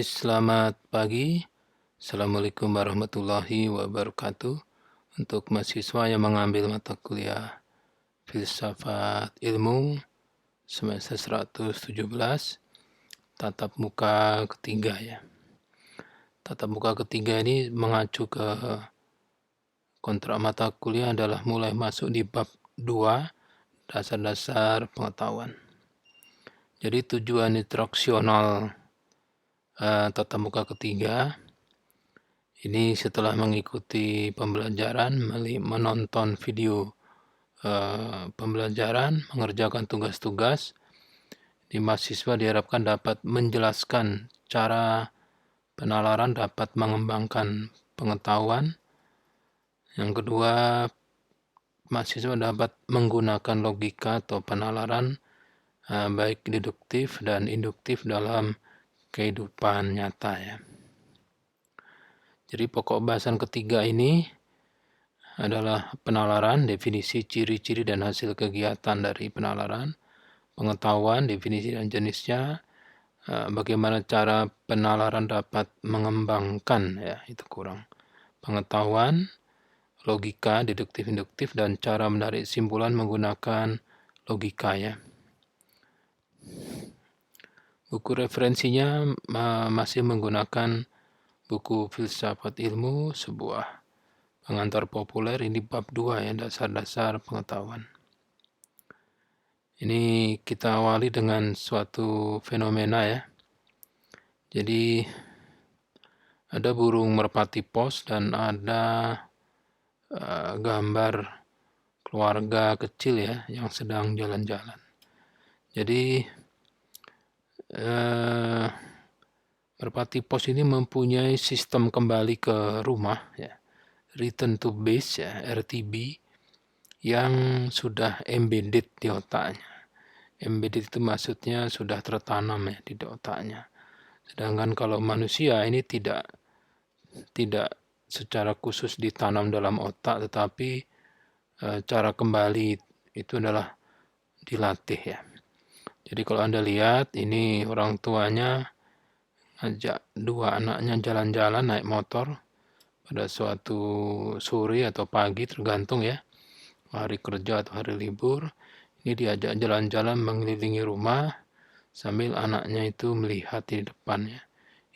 Selamat pagi, Assalamualaikum warahmatullahi wabarakatuh. Untuk mahasiswa yang mengambil mata kuliah Filsafat Ilmu semester 117, tatap muka ketiga ya. Tatap muka ketiga ini mengacu ke kontrak mata kuliah adalah mulai masuk di bab 2, dasar-dasar pengetahuan. Jadi tujuan instruksional tatap muka ketiga ini setelah mengikuti pembelajaran, menonton video pembelajaran, mengerjakan tugas-tugas, di mahasiswa diharapkan dapat menjelaskan cara penalaran dapat mengembangkan pengetahuan. Yang kedua, mahasiswa dapat menggunakan logika atau penalaran baik deduktif dan induktif dalam kehidupan nyata ya. Jadi pokok bahasan ketiga ini adalah penalaran, definisi, ciri-ciri dan hasil kegiatan dari penalaran, pengetahuan, definisi dan jenisnya, bagaimana cara penalaran dapat mengembangkan ya, itu kurang. Pengetahuan, logika, deduktif, induktif dan cara menarik simpulan menggunakan logika ya. Buku referensinya masih menggunakan buku Filsafat Ilmu, sebuah pengantar populer, ini bab 2 ya, dasar-dasar pengetahuan. Ini kita awali dengan suatu fenomena ya. Jadi ada burung merpati pos dan ada gambar keluarga kecil ya yang sedang jalan-jalan. Jadi merpati pos ini mempunyai sistem kembali ke rumah ya, return to base ya, RTB, yang sudah embedded di otaknya. Embedded itu maksudnya sudah tertanam ya di otaknya. Sedangkan kalau manusia ini tidak secara khusus ditanam dalam otak, tetapi cara kembali itu adalah dilatih ya. Jadi kalau Anda lihat ini orang tuanya ajak dua anaknya jalan-jalan naik motor pada suatu sore atau pagi, tergantung ya, hari kerja atau hari libur. Ini diajak jalan-jalan mengelilingi rumah sambil anaknya itu melihat di depannya.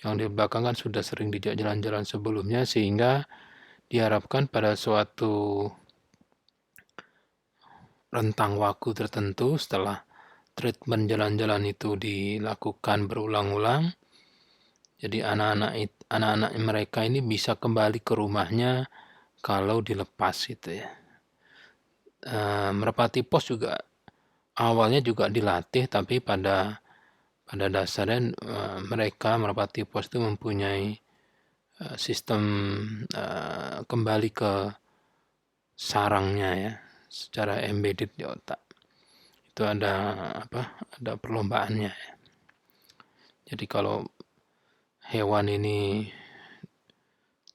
Yang di belakang kan sudah sering dijak jalan-jalan sebelumnya, sehingga diharapkan pada suatu rentang waktu tertentu setelah treatment jalan-jalan itu dilakukan berulang-ulang, jadi anak-anak mereka ini bisa kembali ke rumahnya kalau dilepas gitu ya. Merpati pos juga awalnya juga dilatih, tapi pada dasarnya mereka merpati pos itu mempunyai sistem kembali ke sarangnya ya, secara embedded di otak. Itu ada perlombaannya ya. Jadi kalau hewan ini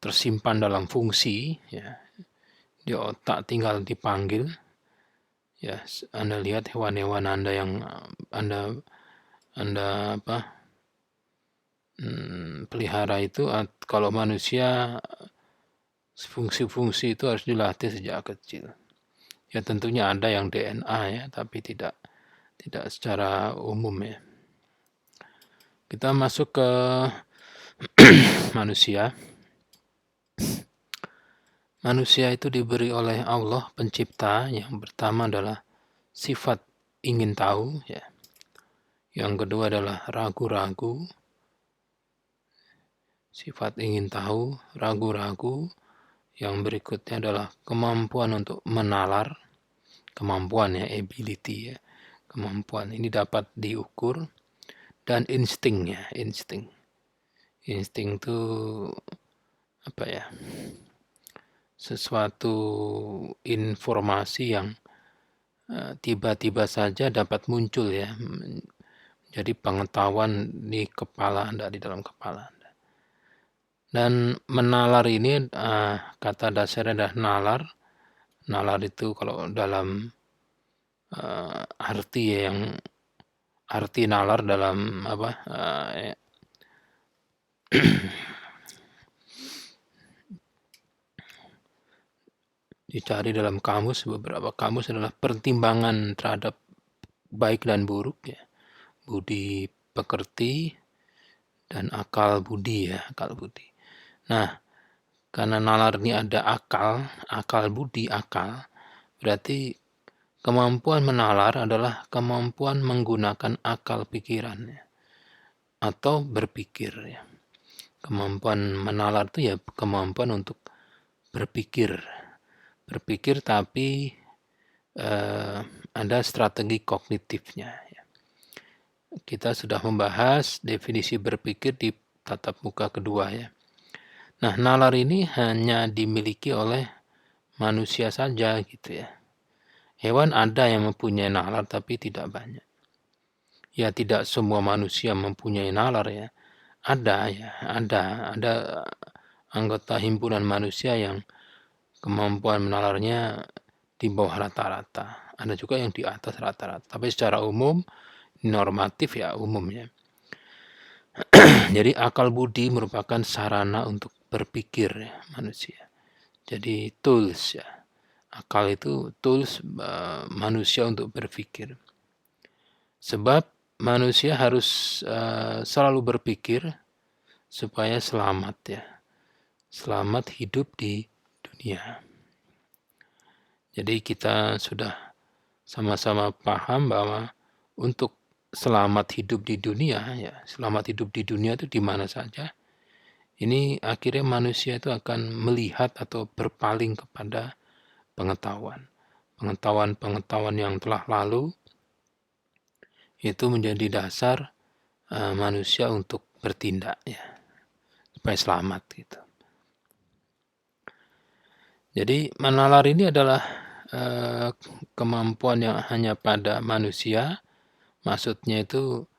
tersimpan dalam fungsi ya, di otak tinggal dipanggil ya. Anda lihat hewan-hewan Anda yang Anda pelihara itu, kalau manusia fungsi-fungsi itu harus dilatih sejak kecil. Ya tentunya ada yang DNA ya, tapi tidak secara umum ya. Kita masuk ke manusia. Manusia itu diberi oleh Allah pencipta yang pertama adalah sifat ingin tahu ya. Yang kedua adalah ragu-ragu. Sifat ingin tahu, ragu-ragu. Yang berikutnya adalah kemampuan untuk menalar. Kemampuan ya, ability ya. Kemampuan ini dapat diukur. Dan insting ya, insting. Insting itu apa ya? Sesuatu informasi yang tiba-tiba saja dapat muncul ya. Jadi pengetahuan di kepala Anda, di dalam kepala Anda. Dan menalar ini kata dasarnya adalah nalar. Nalar itu kalau dalam arti nalar dalam Dicari dalam kamus, beberapa kamus adalah pertimbangan terhadap baik dan buruk ya, budi pekerti dan akal budi ya, akal budi. Nah, karena nalar ini ada akal budi, berarti kemampuan menalar adalah kemampuan menggunakan akal pikiran ya, atau berpikir ya. Kemampuan menalar itu ya kemampuan untuk berpikir tapi ada strategi kognitifnya ya. Kita sudah membahas definisi berpikir di tatap muka kedua ya. Nah, nalar ini hanya dimiliki oleh manusia saja gitu ya. Hewan ada yang mempunyai nalar tapi tidak banyak. Ya, tidak semua manusia mempunyai nalar ya. Ada anggota himpunan manusia yang kemampuan menalarnya di bawah rata-rata. Ada juga yang di atas rata-rata. Tapi secara umum, normatif ya umumnya. Jadi akal budi merupakan sarana untuk berpikir ya, manusia. Jadi tools ya. Akal itu tools manusia untuk berpikir. Sebab manusia harus selalu berpikir supaya selamat ya. Selamat hidup di dunia. Jadi kita sudah sama-sama paham bahwa untuk selamat hidup di dunia ya, selamat hidup di dunia itu di mana saja. Ini akhirnya manusia itu akan melihat atau berpaling kepada pengetahuan. Pengetahuan yang telah lalu itu menjadi dasar manusia untuk bertindak ya, supaya selamat gitu. Jadi menalar ini adalah kemampuan yang hanya pada manusia. Maksudnya itu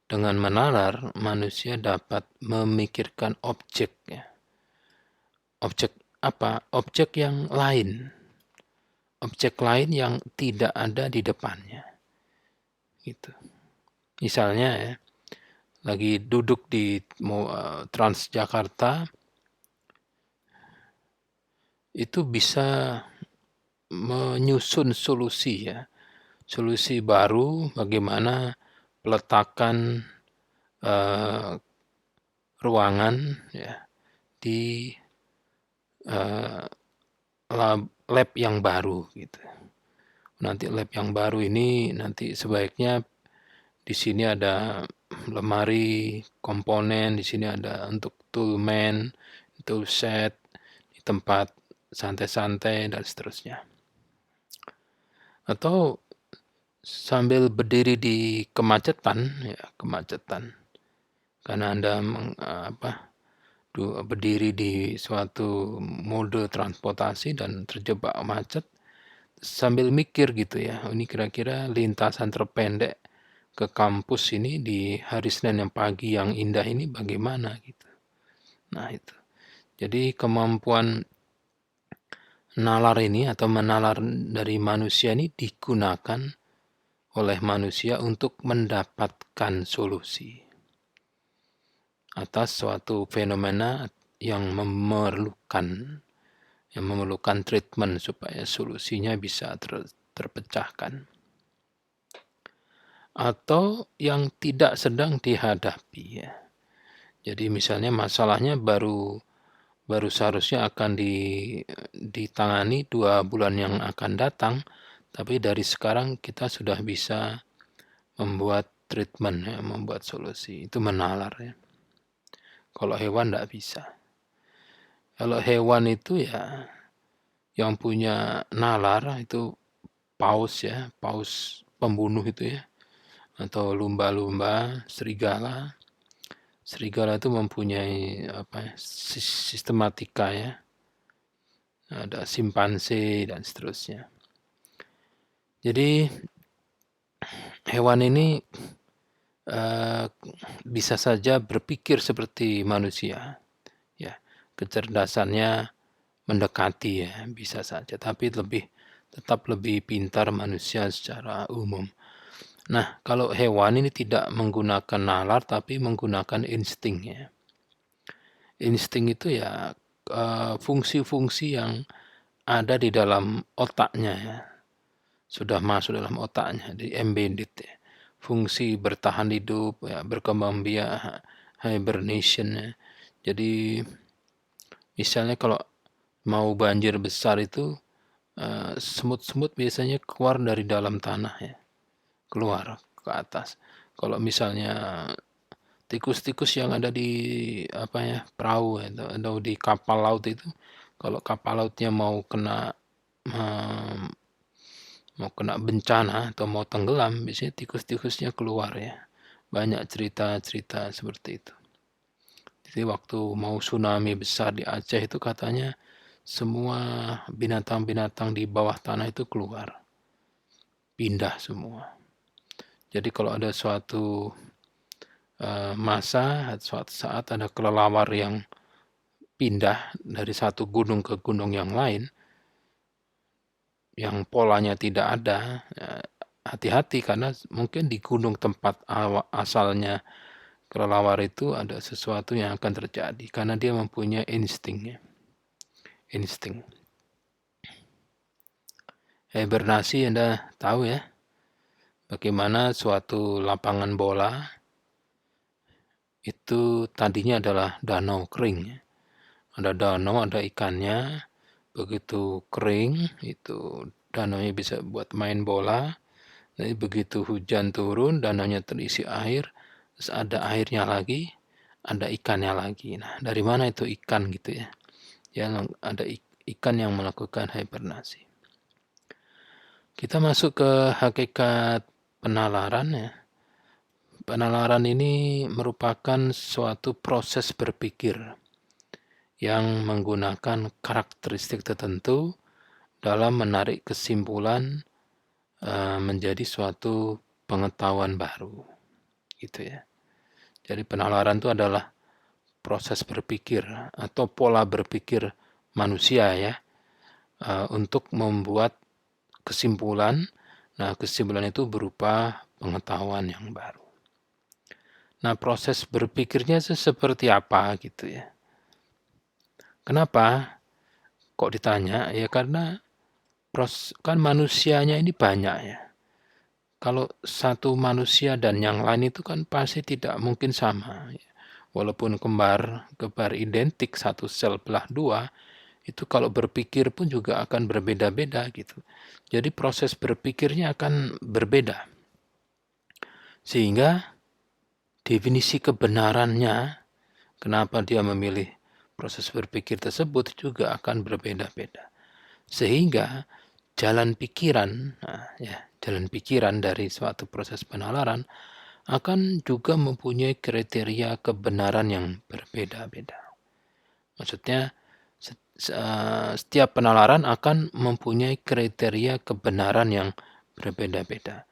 dengan menalar manusia dapat memikirkan objek ya. Objek apa? Objek yang lain. Objek lain yang tidak ada di depannya. Gitu. Misalnya ya, lagi duduk di Transjakarta, itu bisa menyusun solusi ya. Solusi baru bagaimana peletakan ruangan ya di lab yang baru gitu. Nanti lab yang baru ini nanti sebaiknya di sini ada lemari komponen, di sini ada untuk toolman, toolset, di tempat santai-santai dan seterusnya. Atau sambil berdiri di kemacetan ya, karena Anda berdiri di suatu mode transportasi dan terjebak macet, sambil mikir gitu ya, ini kira-kira lintasan terpendek ke kampus ini di hari Senin yang pagi yang indah ini bagaimana gitu. Nah itu. Jadi kemampuan nalar ini atau menalar dari manusia ini digunakan oleh manusia untuk mendapatkan solusi atas suatu fenomena yang memerlukan treatment supaya solusinya bisa terpecahkan. Atau yang tidak sedang dihadapi ya. Jadi misalnya masalahnya baru seharusnya akan ditangani 2 bulan yang akan datang, tapi dari sekarang kita sudah bisa membuat treatment ya, membuat solusi. Itu menalar ya. Kalau hewan tidak bisa. Kalau hewan itu ya yang punya nalar itu paus ya, paus pembunuh itu ya, atau lumba-lumba, serigala. Serigala itu mempunyai sistematika ya, ada simpanse dan seterusnya. Jadi hewan ini bisa saja berpikir seperti manusia, ya kecerdasannya mendekati ya bisa saja, tapi tetap lebih pintar manusia secara umum. Nah, kalau hewan ini tidak menggunakan nalar tapi menggunakan insting ya. Insting itu ya fungsi-fungsi yang ada di dalam otaknya ya, sudah masuk dalam otaknya, di embedded ya. Fungsi bertahan hidup, ya, berkembang biak, hibernation ya. Jadi misalnya kalau mau banjir besar itu semut-semut biasanya keluar dari dalam tanah ya, keluar ke atas. Kalau misalnya tikus-tikus yang ada di apa ya, perahu atau di kapal laut itu, kalau kapal lautnya mau kena bencana atau mau tenggelam, biasanya tikus-tikusnya keluar ya. Banyak cerita-cerita seperti itu. Jadi waktu mau tsunami besar di Aceh itu katanya semua binatang-binatang di bawah tanah itu keluar, pindah semua. Jadi kalau ada suatu masa, suatu saat ada kelelawar yang pindah dari satu gunung ke gunung yang lain, yang polanya tidak ada, hati-hati karena mungkin di gunung tempat asalnya kelelawar itu ada sesuatu yang akan terjadi karena dia mempunyai insting. Hibernasi Anda tahu ya, bagaimana suatu lapangan bola itu tadinya adalah danau kering. Ada danau, ada ikannya, begitu kering itu danaunya bisa buat main bola. Jadi begitu hujan turun, danaunya terisi air, terus ada airnya lagi, ada ikannya lagi. Nah, dari mana itu ikan gitu ya? Ya, ada ikan yang melakukan hibernasi. Kita masuk ke hakikat penalaran ya. Penalaran ini merupakan suatu proses berpikir yang menggunakan karakteristik tertentu dalam menarik kesimpulan menjadi suatu pengetahuan baru, gitu ya. Jadi penalaran itu adalah proses berpikir atau pola berpikir manusia ya, untuk membuat kesimpulan. Nah, kesimpulan itu berupa pengetahuan yang baru. Nah, proses berpikirnya seperti apa gitu ya. Kenapa? Kok ditanya? Ya karena kan manusianya ini banyak ya. Kalau satu manusia dan yang lain itu kan pasti tidak mungkin sama. Walaupun kembar identik, satu sel belah dua, itu kalau berpikir pun juga akan berbeda-beda gitu. Jadi proses berpikirnya akan berbeda. Sehingga definisi kebenarannya, kenapa dia memilih proses berpikir tersebut juga akan berbeda-beda. Sehingga jalan pikiran, jalan pikiran dari suatu proses penalaran akan juga mempunyai kriteria kebenaran yang berbeda-beda. Maksudnya setiap penalaran akan mempunyai kriteria kebenaran yang berbeda-beda.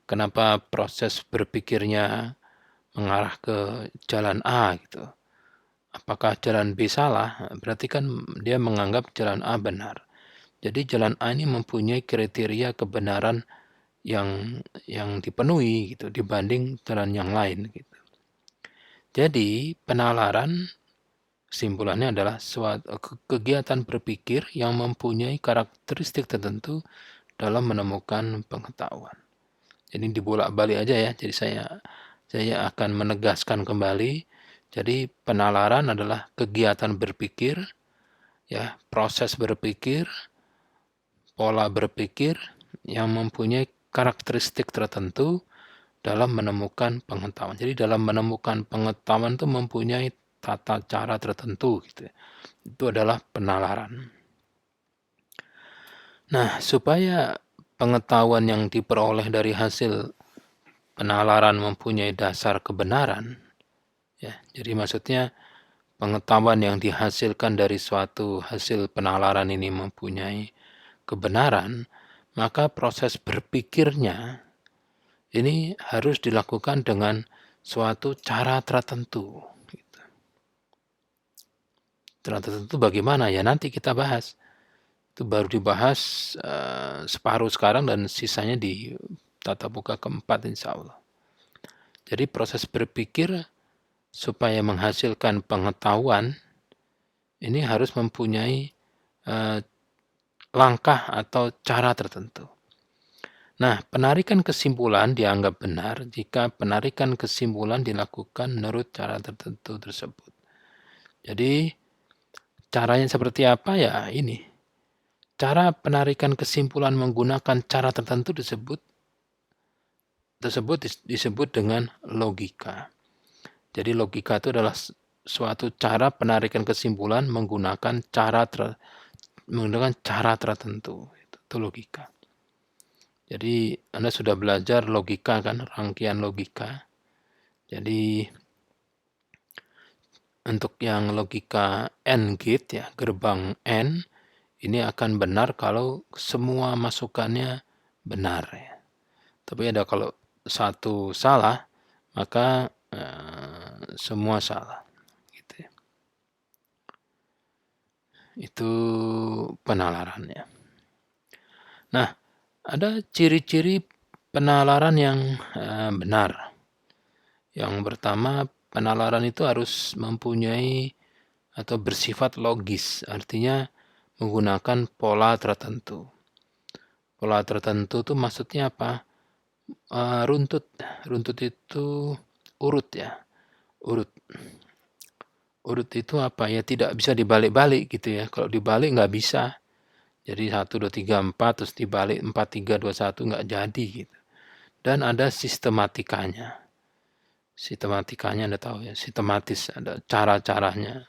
Kenapa proses berpikirnya mengarah ke jalan A gitu? Apakah jalan B salah? Berarti kan dia menganggap jalan A benar. Jadi jalan A ini mempunyai kriteria kebenaran yang dipenuhi gitu dibanding jalan yang lain gitu. Jadi penalaran kesimpulannya adalah suatu kegiatan berpikir yang mempunyai karakteristik tertentu dalam menemukan pengetahuan. Jadi dibolak-balik aja ya. Jadi saya akan menegaskan kembali. Jadi penalaran adalah kegiatan berpikir, ya, proses berpikir, pola berpikir yang mempunyai karakteristik tertentu dalam menemukan pengetahuan. Jadi dalam menemukan pengetahuan itu mempunyai tata cara tertentu gitu. Itu adalah penalaran. Nah, supaya pengetahuan yang diperoleh dari hasil penalaran mempunyai dasar kebenaran, ya. Jadi maksudnya pengetahuan yang dihasilkan dari suatu hasil penalaran ini mempunyai kebenaran, maka proses berpikirnya ini harus dilakukan dengan suatu cara tertentu. Gitu. Cara tertentu bagaimana? Ya nanti kita bahas. Itu baru dibahas separuh sekarang dan sisanya di tatap muka keempat insya Allah. Jadi proses berpikir supaya menghasilkan pengetahuan ini harus mempunyai langkah atau cara tertentu. Nah, penarikan kesimpulan dianggap benar jika penarikan kesimpulan dilakukan menurut cara tertentu tersebut. Jadi, caranya seperti apa ya ini. Cara penarikan kesimpulan menggunakan cara tertentu disebut dengan logika. Jadi logika itu adalah suatu cara penarikan kesimpulan menggunakan cara tertentu. Itu logika. Jadi Anda sudah belajar logika kan, rangkaian logika. Jadi untuk yang logika AND gate ya, gerbang AND ini akan benar kalau semua masukannya benar ya. Tapi ada kalau satu salah, maka semua salah. Gitu ya. Itu penalarannya. Nah, ada ciri-ciri penalaran yang benar. Yang pertama, penalaran itu harus mempunyai atau bersifat logis, artinya menggunakan pola tertentu. Pola tertentu itu maksudnya apa? Runtut. Runtut itu urut ya. Urut. Urut itu apa ya? Tidak bisa dibalik-balik gitu ya. Kalau dibalik nggak bisa. Jadi 1, 2, 3, 4 terus dibalik 4, 3, 2, 1 nggak jadi gitu. Dan ada sistematikanya. Sistematikanya Anda tahu ya, sistematis, ada cara-caranya.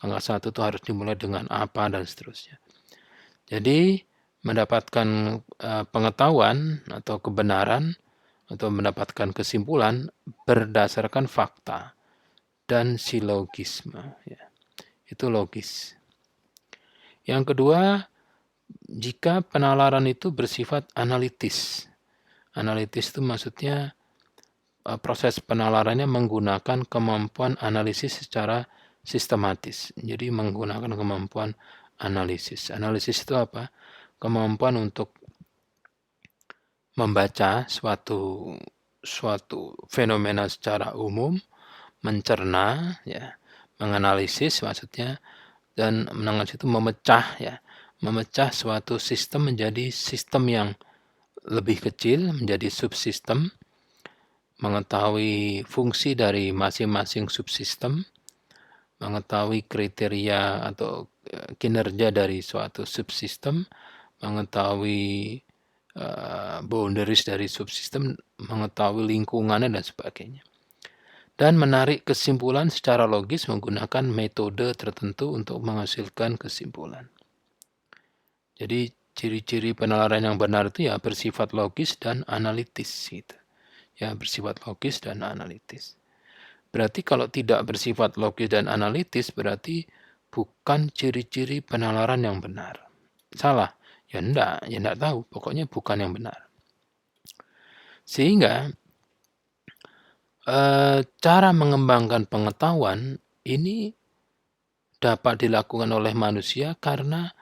Langkah 1 itu harus dimulai dengan apa dan seterusnya. Jadi mendapatkan pengetahuan atau kebenaran atau mendapatkan kesimpulan berdasarkan fakta dan silogisme. Ya. Itu logis. Yang kedua, jika penalaran itu bersifat analitis. Analitis itu maksudnya proses penalarannya menggunakan kemampuan analisis secara sistematis. Jadi menggunakan kemampuan analisis. Analisis itu apa? Kemampuan untuk membaca suatu fenomena secara umum, mencerna, ya, menganalisis maksudnya, dan menganalisis itu memecah suatu sistem menjadi sistem yang lebih kecil, menjadi subsistem, mengetahui fungsi dari masing-masing subsistem, mengetahui kriteria atau kinerja dari suatu subsistem, mengetahui boundaries dari subsistem, mengetahui lingkungannya dan sebagainya. Dan menarik kesimpulan secara logis menggunakan metode tertentu untuk menghasilkan kesimpulan. Jadi ciri-ciri penalaran yang benar itu ya bersifat logis dan analitis gitu. Ya, bersifat logis dan analitis. Berarti kalau tidak bersifat logis dan analitis berarti bukan ciri-ciri penalaran yang benar. Salah? Ya enggak tahu. Pokoknya bukan yang benar. Sehingga cara mengembangkan pengetahuan ini dapat dilakukan oleh manusia karena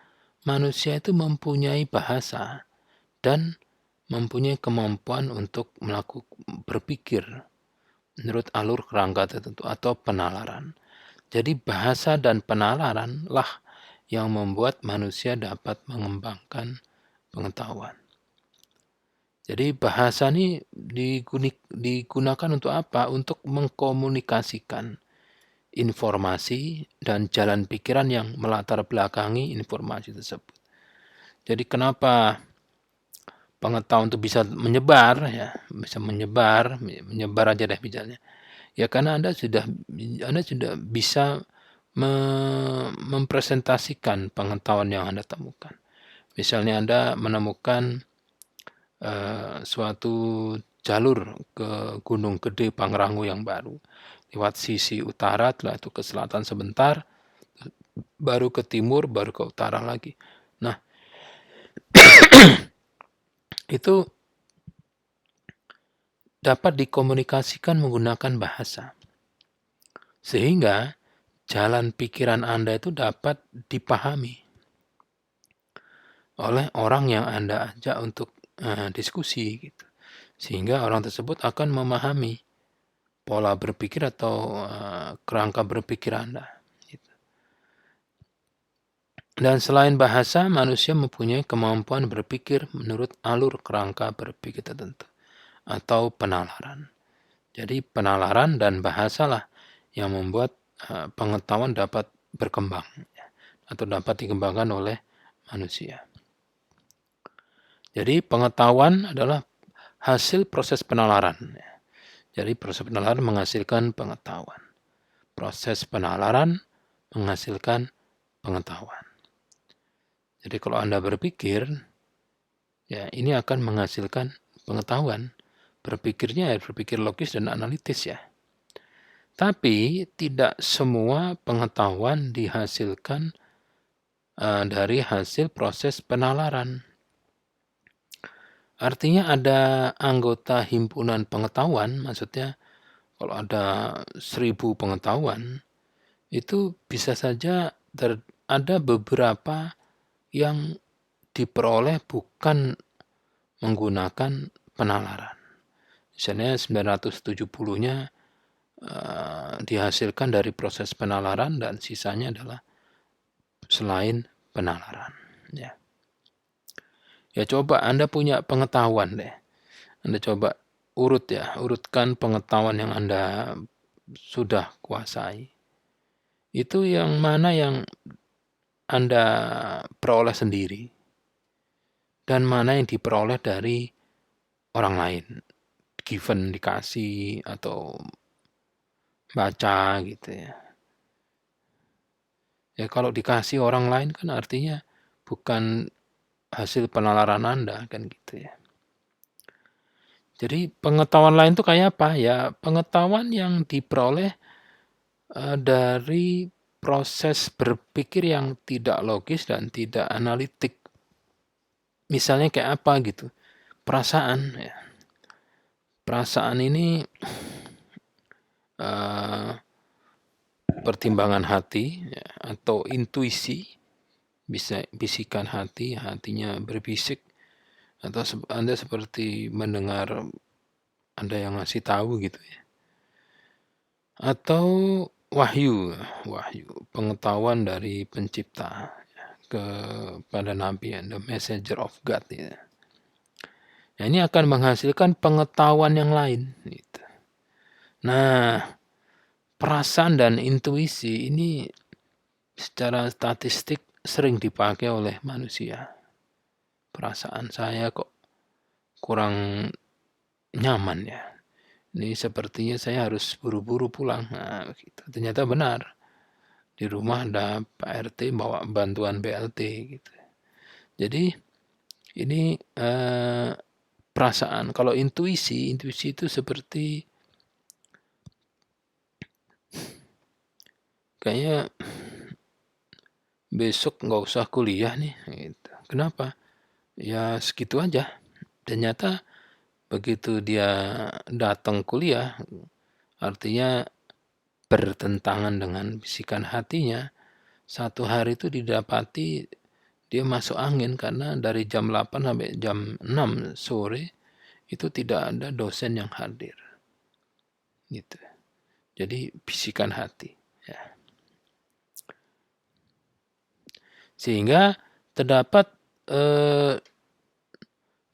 manusia itu mempunyai bahasa dan mempunyai kemampuan untuk berpikir menurut alur kerangka tertentu atau penalaran. Jadi bahasa dan penalaran lah yang membuat manusia dapat mengembangkan pengetahuan. Jadi bahasa ini digunakan untuk apa? Untuk mengkomunikasikan informasi dan jalan pikiran yang melatar belakangi informasi tersebut. Jadi kenapa pengetahuan itu bisa menyebar ya, bisa menyebar aja deh misalnya. Ya karena Anda sudah bisa mempresentasikan pengetahuan yang Anda temukan. Misalnya Anda menemukan suatu jalur ke Gunung Gede Pangrango yang baru. Lewat sisi utara, setelah itu ke selatan sebentar, baru ke timur, baru ke utara lagi. Nah, itu dapat dikomunikasikan menggunakan bahasa. Sehingga jalan pikiran Anda itu dapat dipahami oleh orang yang Anda ajak untuk diskusi gitu. Sehingga orang tersebut akan memahami pola berpikir atau kerangka berpikir Anda gitu. Dan selain bahasa, manusia mempunyai kemampuan berpikir menurut alur kerangka berpikir tertentu atau penalaran. Jadi penalaran dan bahasalah yang membuat pengetahuan dapat berkembang atau dapat dikembangkan oleh manusia. Jadi pengetahuan adalah hasil proses penalaran. Jadi proses penalaran menghasilkan pengetahuan. Proses penalaran menghasilkan pengetahuan. Jadi kalau Anda berpikir, ya ini akan menghasilkan pengetahuan. Berpikirnya ya berpikir logis dan analitis ya. Tapi tidak semua pengetahuan dihasilkan dari hasil proses penalaran. Artinya ada anggota himpunan pengetahuan, maksudnya kalau ada 1000 pengetahuan, itu bisa saja ada beberapa yang diperoleh bukan menggunakan penalaran. Misalnya 970-nya dihasilkan dari proses penalaran dan sisanya adalah selain penalaran. Ya coba Anda punya pengetahuan deh. Anda coba urutkan pengetahuan yang Anda sudah kuasai. Itu yang mana yang Anda peroleh sendiri dan mana yang diperoleh dari orang lain, given, dikasih atau baca gitu ya. Ya kalau dikasih orang lain kan artinya bukan hasil penalaran Anda kan gitu ya. Jadi pengetahuan lain itu kayak apa? Ya pengetahuan yang diperoleh dari proses berpikir yang tidak logis dan tidak analitik. Misalnya kayak apa gitu? Perasaan ya. Perasaan ini pertimbangan hati ya, atau intuisi, bisa bisikan hati, hatinya berbisik, atau Anda seperti mendengar ada yang ngasih tahu gitu ya. Atau wahyu, pengetahuan dari pencipta ya, kepada Nabi, the messenger of God ya. Nah, ini akan menghasilkan pengetahuan yang lain gitu. Nah, perasaan dan intuisi ini secara statistik sering dipakai oleh manusia. Perasaan saya kok kurang nyaman ya. Ini sepertinya saya harus buru-buru pulang. Nah, gitu. Ternyata benar. Di rumah ada Pak RT bawa bantuan BLT gitu. Jadi ini perasaan. Kalau intuisi itu seperti kayaknya besok nggak usah kuliah nih. Gitu. Kenapa? Ya segitu aja. Ternyata begitu dia datang kuliah, artinya bertentangan dengan bisikan hatinya. Satu hari itu didapati dia masuk angin karena dari jam 8 sampai jam 6 sore itu tidak ada dosen yang hadir. Gitu. Jadi bisikan hati. Ya. Sehingga terdapat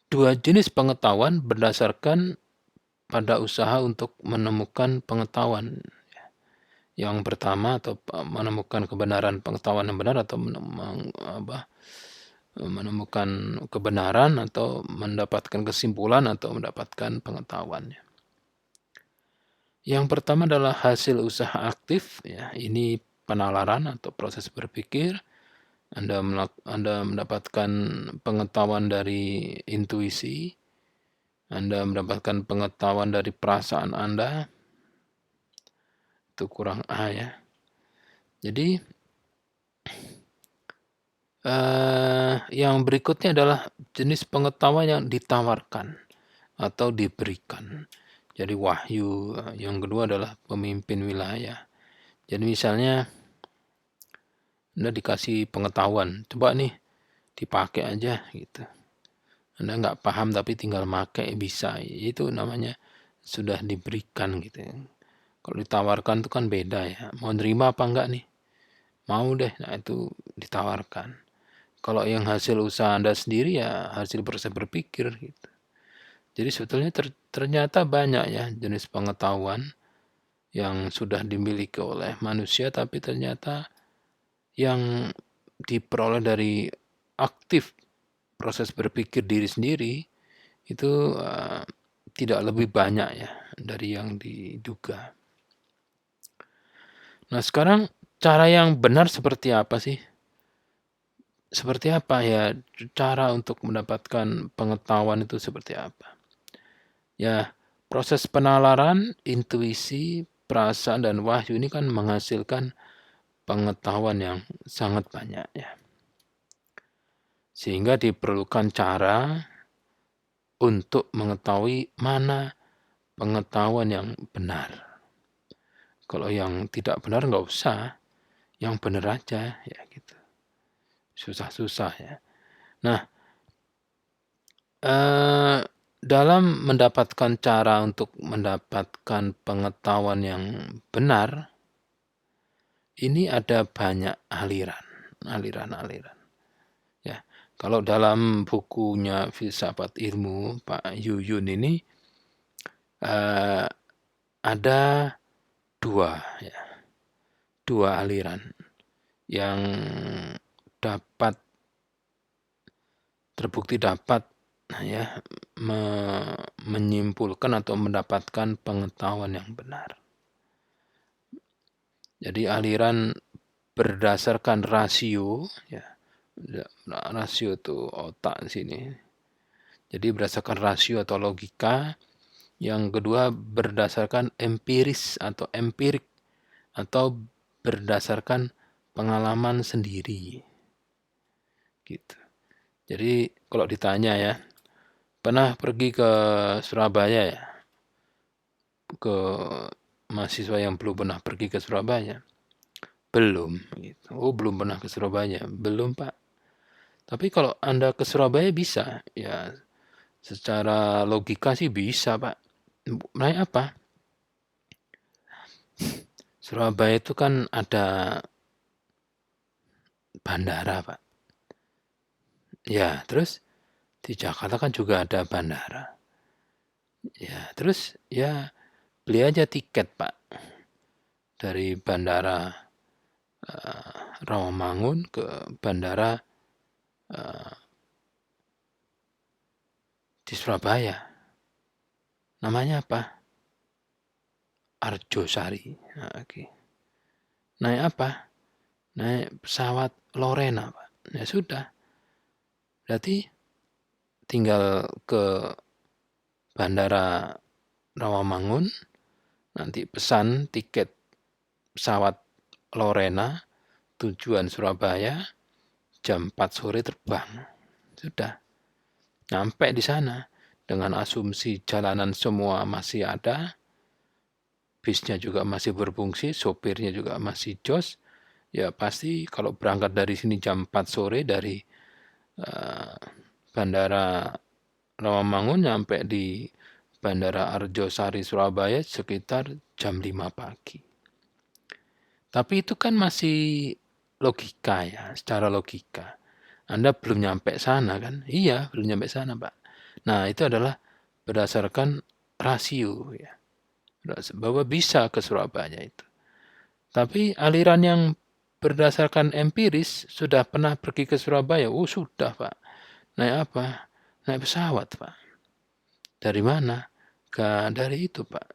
dua jenis pengetahuan berdasarkan pada usaha untuk menemukan pengetahuan. Yang pertama atau menemukan kebenaran pengetahuan yang benar atau menemukan kebenaran atau mendapatkan kesimpulan atau mendapatkan pengetahuannya. Yang pertama adalah hasil usaha aktif, ya, ini penalaran atau proses berpikir. Anda mendapatkan pengetahuan dari intuisi, Anda mendapatkan pengetahuan dari perasaan Anda, itu kurang A ya. Jadi yang berikutnya adalah jenis pengetahuan yang ditawarkan atau diberikan. Jadi wahyu. Yang kedua adalah pemimpin wilayah. Jadi misalnya Anda dikasih pengetahuan, coba nih dipakai aja gitu. Anda nggak paham tapi tinggal pakai bisa. Itu namanya sudah diberikan gitu. Kalau ditawarkan itu kan beda ya. Mau nerima apa enggak nih? mau deh, nah itu ditawarkan. Kalau yang hasil usaha Anda sendiri ya hasil proses berpikir gitu. Jadi sebetulnya ternyata banyak ya jenis pengetahuan yang sudah dimiliki oleh manusia, tapi ternyata yang diperoleh dari aktif proses berpikir diri sendiri itu tidak lebih banyak ya dari yang diduga. Nah sekarang cara yang benar seperti apa sih? Seperti apa ya cara untuk mendapatkan pengetahuan itu seperti apa? Ya, proses penalaran, intuisi, perasaan, dan wahyu ini kan menghasilkan pengetahuan yang sangat banyak ya. Sehingga diperlukan cara untuk mengetahui mana pengetahuan yang benar. Kalau yang tidak benar nggak usah, yang benar aja ya gitu. Susah-susah ya. Nah, dalam mendapatkan cara untuk mendapatkan pengetahuan yang benar, ini ada banyak aliran. Ya, kalau dalam bukunya Filsafat Ilmu Pak Yuyun ini ada dua aliran yang terbukti dapat ya menyimpulkan atau mendapatkan pengetahuan yang benar. Jadi aliran berdasarkan rasio ya. Rasio itu otak di sini. Jadi berdasarkan rasio atau logika. Yang kedua berdasarkan empiris atau empirik atau berdasarkan pengalaman sendiri. Gitu. Jadi kalau ditanya ya, pernah pergi ke Surabaya ya? Ke mahasiswa yang belum pernah pergi ke Surabaya? Belum. Gitu. Oh belum pernah ke Surabaya? Belum Pak. Tapi kalau Anda ke Surabaya bisa, ya secara logika sih bisa Pak. Naik apa? Surabaya itu kan ada bandara Pak. Ya terus di Jakarta kan juga ada bandara. Ya terus ya beli aja tiket Pak. Dari bandara Rawamangun ke bandara di Surabaya. Namanya apa? Arjosari. Nah, okay. Naik apa? Naik pesawat Lorena Pak. Ya sudah. Berarti tinggal ke bandara Rawamangun, nanti pesan tiket pesawat Lorena, tujuan Surabaya, jam 4 sore terbang. Sudah, nyampe di sana. Dengan asumsi jalanan semua masih ada, bisnya juga masih berfungsi, sopirnya juga masih jos, ya pasti kalau berangkat dari sini jam 4 sore dari bandara Rawamangun nyampe di Bandara Arjosari Surabaya sekitar jam 5 pagi. Tapi itu kan masih logika ya, secara logika. Anda belum nyampe sana kan? Iya, belum nyampe sana, Pak. Nah, itu adalah berdasarkan rasio ya. Bahwa bisa ke Surabaya itu. Tapi aliran yang berdasarkan empiris sudah pernah pergi ke Surabaya. Oh, sudah, Pak. Naik apa? Naik pesawat, Pak. Dari mana? Dari itu, Pak.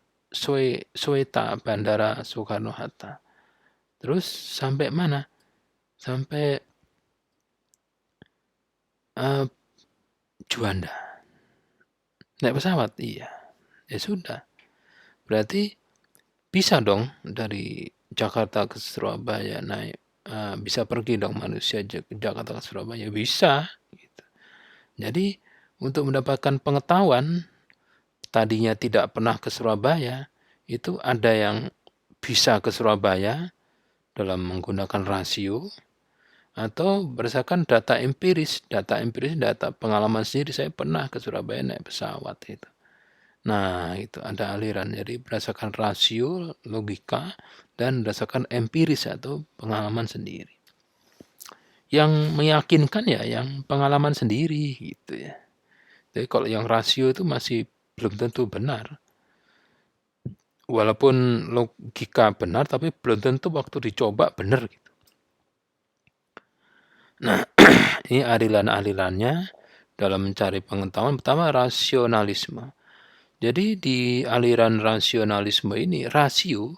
Sweta, Bandara Soekarno-Hatta. Terus sampai mana? Sampai Juanda. Naik pesawat? Iya. Ya sudah. Berarti bisa dong dari Jakarta ke Surabaya naik. Bisa pergi dong manusia ke Jakarta ke Surabaya. Bisa. Gitu. Jadi untuk mendapatkan pengetahuan, tadinya tidak pernah ke Surabaya, itu ada yang bisa ke Surabaya dalam menggunakan rasio, atau berdasarkan data empiris, data pengalaman sendiri, saya pernah ke Surabaya naik pesawat itu. Nah, itu ada aliran. Jadi berdasarkan rasio, logika, dan berdasarkan empiris atau pengalaman sendiri. Yang meyakinkan ya yang pengalaman sendiri gitu ya. Jadi kalau yang rasio itu masih belum tentu benar. Walaupun logika benar, tapi belum tentu waktu dicoba benar gitu. Nah, ini aliran-alirannya dalam mencari pengetahuan. Pertama, rasionalisme. Jadi di aliran rasionalisme ini rasio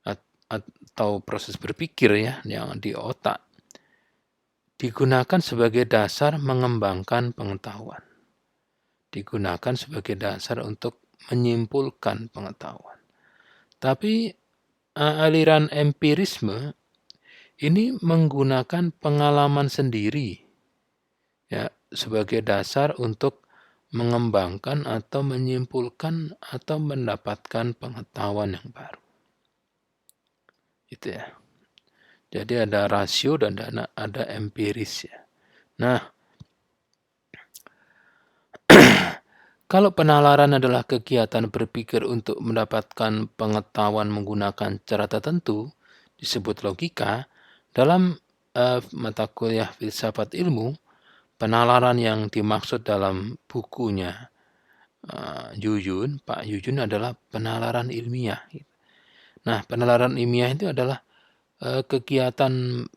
atau proses berpikir ya yang di otak digunakan sebagai dasar mengembangkan pengetahuan. Digunakan sebagai dasar untuk menyimpulkan pengetahuan. Tapi aliran empirisme ini menggunakan pengalaman sendiri ya sebagai dasar untuk mengembangkan atau menyimpulkan atau mendapatkan pengetahuan yang baru. Itu ya. Jadi ada rasio dan ada empiris ya. Nah, kalau penalaran adalah kegiatan berpikir untuk mendapatkan pengetahuan menggunakan cara tertentu, disebut logika, dalam mata kuliah filsafat ilmu, penalaran yang dimaksud dalam bukunya Pak Yuyun adalah penalaran ilmiah. Nah, penalaran ilmiah itu adalah kegiatan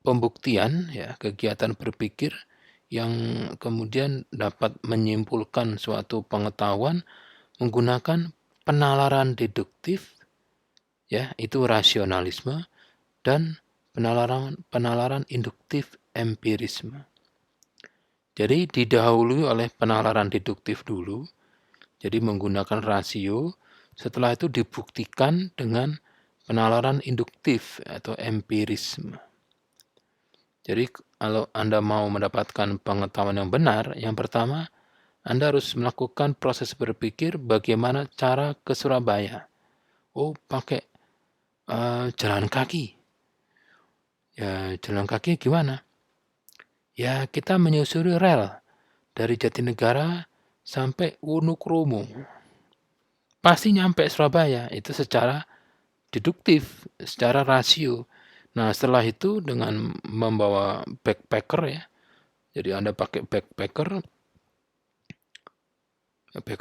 pembuktian, ya, kegiatan berpikir yang kemudian dapat menyimpulkan suatu pengetahuan menggunakan penalaran deduktif, ya, itu rasionalisme, dan penalaran induktif empirisme. Jadi didahului oleh penalaran deduktif dulu, jadi menggunakan rasio, setelah itu dibuktikan dengan penalaran induktif atau empirisme. Jadi kalau Anda mau mendapatkan pengetahuan yang benar, yang pertama Anda harus melakukan proses berpikir bagaimana cara ke Surabaya. Oh, pakai jalan kaki. Ya, jalan kaki gimana? Ya, kita menyusuri rel dari Jatinegara sampai Wonokromo. Pasti nyampe Surabaya, itu secara deduktif, secara rasio. Nah, setelah itu dengan membawa backpacker ya, jadi Anda pakai backpacker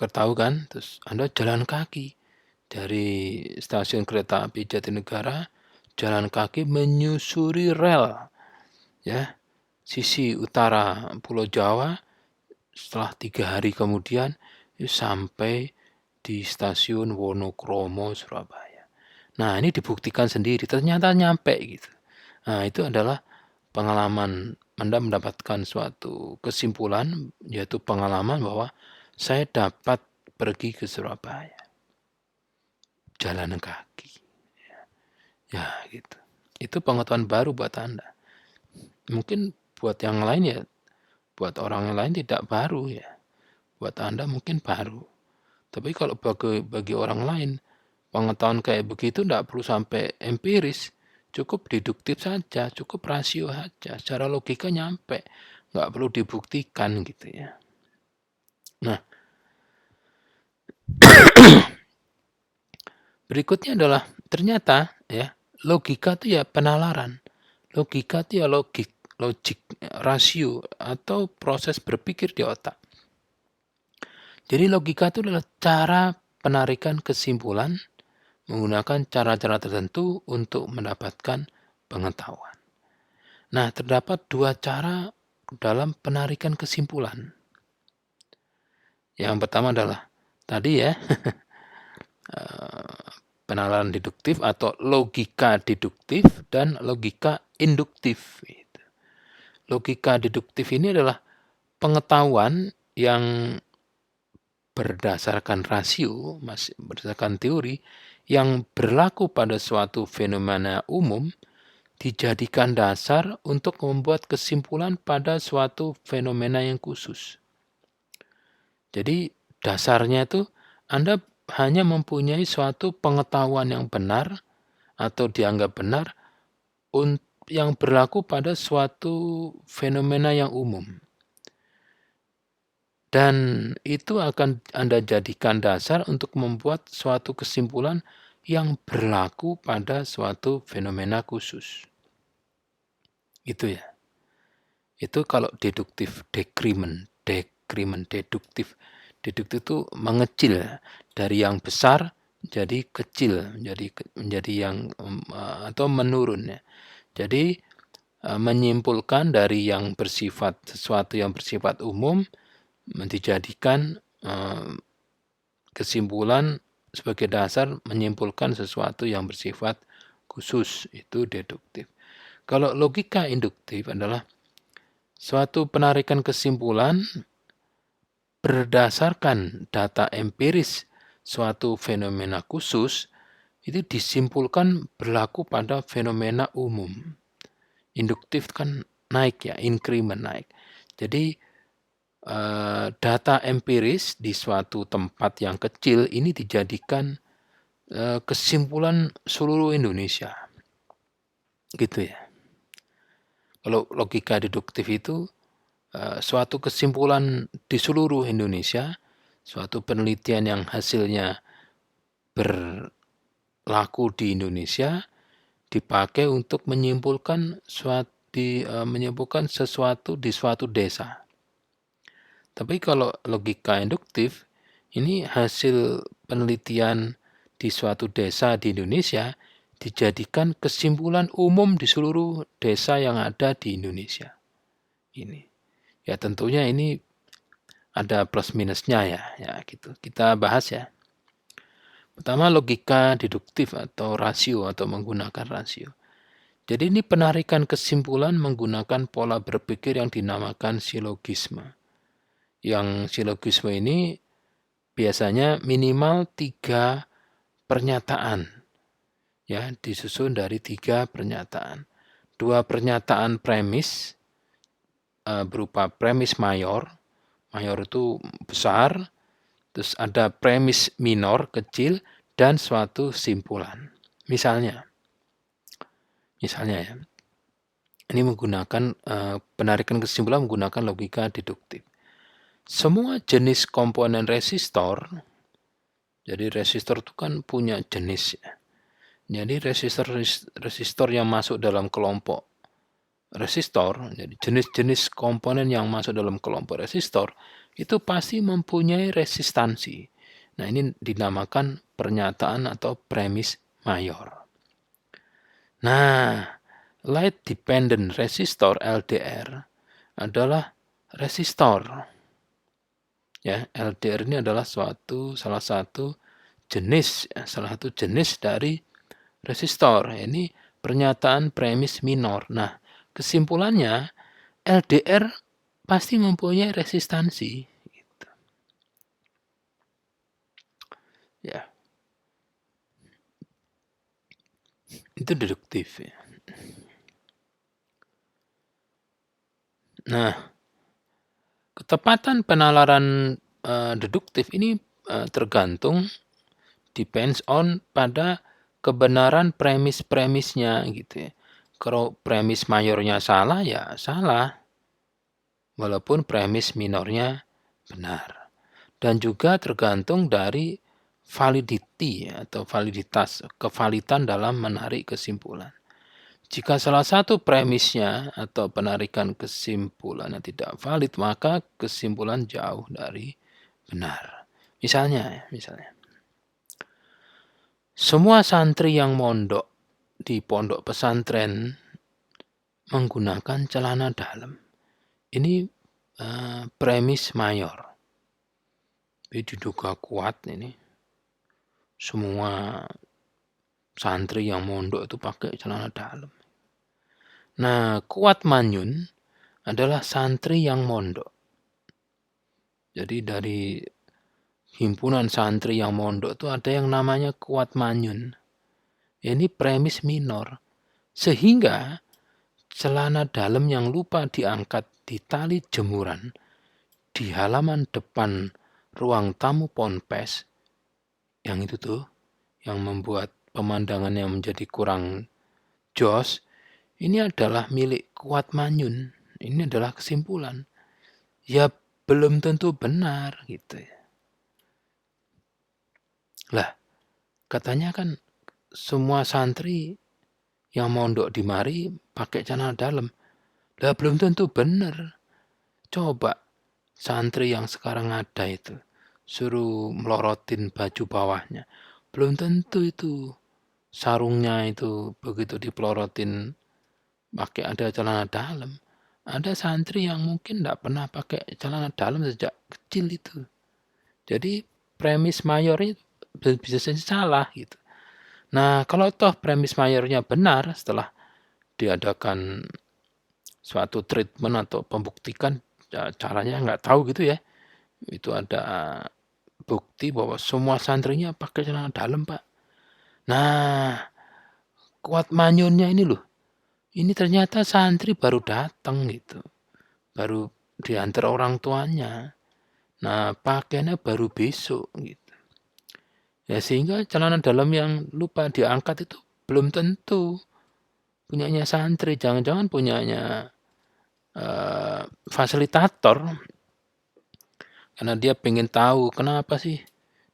tahu kan, terus Anda jalan kaki dari stasiun kereta api Jatinegara, jalan kaki menyusuri rel, ya, sisi utara Pulau Jawa. Setelah 3 hari kemudian sampai di stasiun Wonokromo, Surabaya. Nah, ini dibuktikan sendiri, ternyata nyampe gitu. Nah, itu adalah pengalaman. Anda mendapatkan suatu kesimpulan, yaitu pengalaman bahwa saya dapat pergi ke Surabaya. Jalan kaki. Ya, gitu. Itu pengetahuan baru buat Anda. Mungkin buat yang lain ya, buat orang yang lain tidak baru ya. Buat Anda mungkin baru. Tapi kalau bagi orang lain, pengetahuan kayak begitu tidak perlu sampai empiris. Cukup deduktif saja, cukup rasio saja. Secara logika nyampe. Nggak perlu dibuktikan gitu ya. Nah, berikutnya adalah ternyata ya logika itu ya penalaran. Logika itu ya logik, rasio atau proses berpikir di otak. Jadi logika itu adalah cara penarikan kesimpulan menggunakan cara-cara tertentu untuk mendapatkan pengetahuan. Nah, terdapat 2 cara dalam penarikan kesimpulan. Yang pertama adalah tadi ya, penalaran deduktif atau logika deduktif dan logika induktif. Logika deduktif ini adalah pengetahuan yang berdasarkan rasio, berdasarkan teori, yang berlaku pada suatu fenomena umum dijadikan dasar untuk membuat kesimpulan pada suatu fenomena yang khusus. Jadi dasarnya itu Anda hanya mempunyai suatu pengetahuan yang benar atau dianggap benar yang berlaku pada suatu fenomena yang umum. Dan itu akan Anda jadikan dasar untuk membuat suatu kesimpulan yang berlaku pada suatu fenomena khusus. Itu ya. Itu kalau deduktif, dekrimen, deduktif. Deduktif itu mengecil dari yang besar jadi kecil, menjadi yang atau menurun ya. Jadi menyimpulkan dari yang sesuatu yang bersifat umum dijadikan kesimpulan sebagai dasar menyimpulkan sesuatu yang bersifat khusus, itu deduktif. Kalau logika induktif adalah suatu penarikan kesimpulan berdasarkan data empiris suatu fenomena khusus itu disimpulkan berlaku pada fenomena umum. Induktif kan naik ya, increment naik. Jadi data empiris di suatu tempat yang kecil ini dijadikan kesimpulan seluruh Indonesia. Gitu ya. Kalau logika deduktif itu suatu kesimpulan di seluruh Indonesia, suatu penelitian yang hasilnya berlaku di Indonesia dipakai untuk menyimpulkan sesuatu di suatu desa. Tapi kalau logika induktif, ini hasil penelitian di suatu desa di Indonesia dijadikan kesimpulan umum di seluruh desa yang ada di Indonesia. Ini. Ya tentunya ini ada plus minusnya ya gitu. Kita bahas ya. Pertama logika deduktif atau rasio atau menggunakan rasio. Jadi ini penarikan kesimpulan menggunakan pola berpikir yang dinamakan silogisme. Yang silogisme ini biasanya minimal 3 pernyataan. Ya, disusun dari 3 pernyataan. 2 pernyataan premis berupa premis mayor. Mayor itu besar, terus ada premis minor kecil dan suatu simpulan. Misalnya ya, ini menggunakan penarikan kesimpulan menggunakan logika deduktif. Semua jenis komponen resistor, jadi resistor itu kan punya jenis ya. Jadi resistor yang masuk dalam kelompok resistor, jadi jenis-jenis komponen yang masuk dalam kelompok resistor itu pasti mempunyai resistansi. Nah, ini dinamakan pernyataan atau premis mayor. Nah, light dependent resistor LDR adalah resistor. Ya, LDR ini adalah salah satu jenis dari resistor. Ini pernyataan premis minor. Nah, kesimpulannya LDR pasti mempunyai resistansi. Gitu. Ya, itu deduktif. Ya. Nah, ketepatan penalaran deduktif ini tergantung depends on pada kebenaran premis-premisnya gitu ya. Kalau premis mayornya salah ya salah, walaupun premis minornya benar. Dan juga tergantung dari validity atau validitas, kevalitan dalam menarik kesimpulan. Jika salah satu premisnya atau penarikan kesimpulannya tidak valid, maka kesimpulan jauh dari benar. Misalnya, semua santri yang mondok di pondok pesantren menggunakan celana dalam. Ini premis mayor. Tapi diduga kuat ini. Semua santri yang mondok itu pakai celana dalam. Nah, kuat manyun adalah santri yang mondok. Jadi dari himpunan santri yang mondok itu ada yang namanya kuat manyun. Ini premis minor. Sehingga celana dalam yang lupa diangkat di tali jemuran di halaman depan ruang tamu ponpes, yang itu tuh, yang membuat pemandangannya menjadi kurang jos, ini adalah milik kuat manyun. Ini adalah kesimpulan. Ya belum tentu benar gitu ya. Lah, katanya kan semua santri yang mondok di mari pakai celana dalam. Lah belum tentu benar. Coba santri yang sekarang ada itu suruh melorotin baju bawahnya. Belum tentu itu sarungnya itu begitu dipelorotin pakai ada celana dalam. Ada santri yang mungkin tidak pernah pakai celana dalam sejak kecil itu. Jadi premis mayornya bisa saja salah gitu. Nah, kalau toh premis mayornya benar setelah diadakan suatu treatment atau pembuktikan, ya caranya nggak tahu gitu ya. Itu ada bukti bahwa semua santrinya pakai celana dalam, Pak. Nah, kuat manyunnya ini loh. Ini ternyata santri baru datang gitu. Baru diantar orang tuanya. Nah, pakaiannya baru besok gitu. Ya sehingga celana dalam yang lupa diangkat itu belum tentu punyanya santri, jangan-jangan punyanya fasilitator, karena dia pengen tahu kenapa sih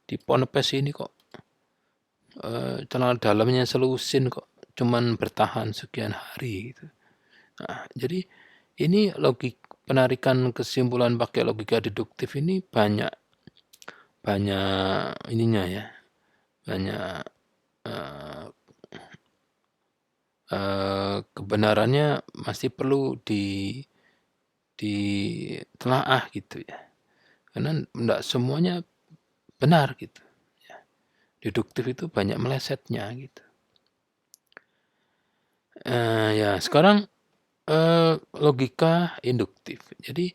di Ponpes ini kok celana dalamnya selusin kok cuman bertahan sekian hari gitu. Nah, jadi ini penarikan kesimpulan pakai logika deduktif ini banyak ininya ya, banyak kebenarannya masih perlu ditelaah gitu ya, karena tidak semuanya benar gitu ya. Deduktif itu banyak melesetnya gitu. Ya sekarang logika induktif. Jadi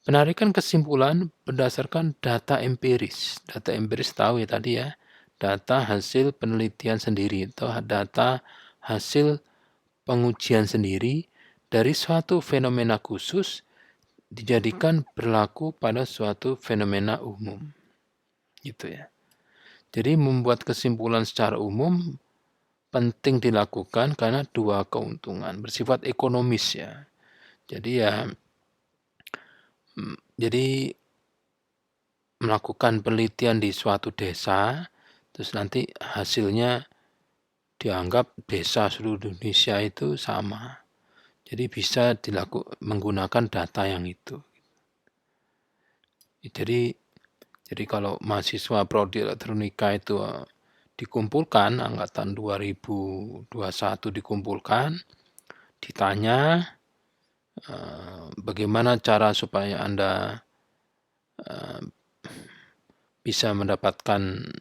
penarikan kesimpulan berdasarkan data empiris. Data empiris tahu ya tadi ya, data hasil penelitian sendiri atau data hasil pengujian sendiri dari suatu fenomena khusus dijadikan berlaku pada suatu fenomena umum. Gitu ya. Jadi membuat kesimpulan secara umum penting dilakukan karena dua keuntungan bersifat ekonomis ya. Jadi melakukan penelitian di suatu desa, terus nanti hasilnya dianggap desa seluruh Indonesia itu sama. Jadi bisa menggunakan data yang itu. Jadi kalau mahasiswa prodi elektronika itu dikumpulkan, angkatan 2021 dikumpulkan, ditanya bagaimana cara supaya Anda bisa mendapatkan